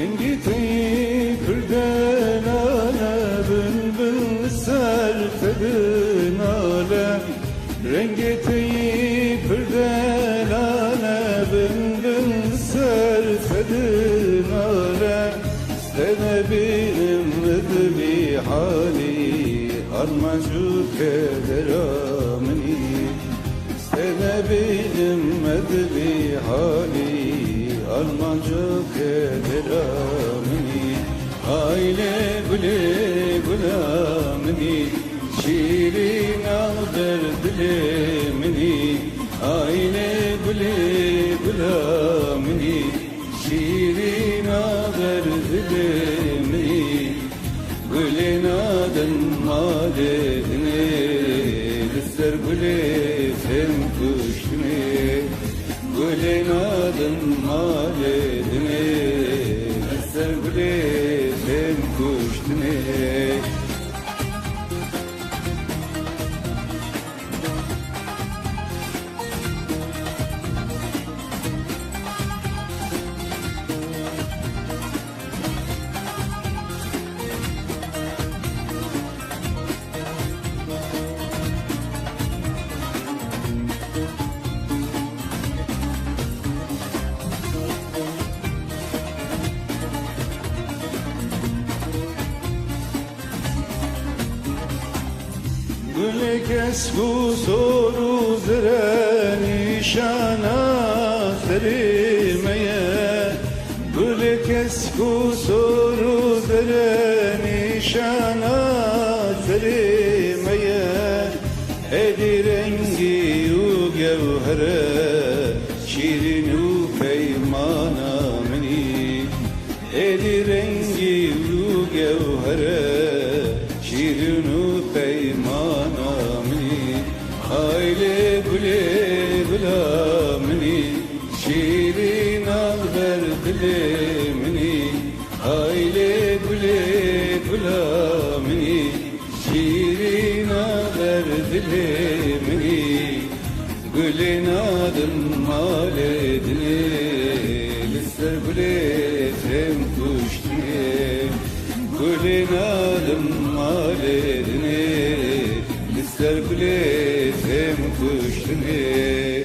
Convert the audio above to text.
rengi teypirden ale, bülbül serpedin ale. Rengi teypirden ale, bülbül serpedin ale. Stene bilmedi bir hali, harmacı kederamini. Stene bilmedi bir hali, harmacı kederamini. Aile güle gülamini, şirin al derdilemini. Aile güle gülamini, şirin al derdilemini. Gülün adın maledini, lister güle sen kuştuni. Gülün adın maledini, lister güle sen kuştuni. Güle kes bu soru zere nişana serimeye. Güle kes bu soru zere nişana serimeye. Edi rengi yu gevhere, şirin yu peymana mini. Edi rengi yu gevhere, şirin yu peymana mini. Aile güle gülamini, şirin al verdilemini. Aile güle gülamini, şirin al verdilemini. Gülün adın maledini, lister güle sen kuştuni. Gülün adın maledini, lister güle sen kuştuni.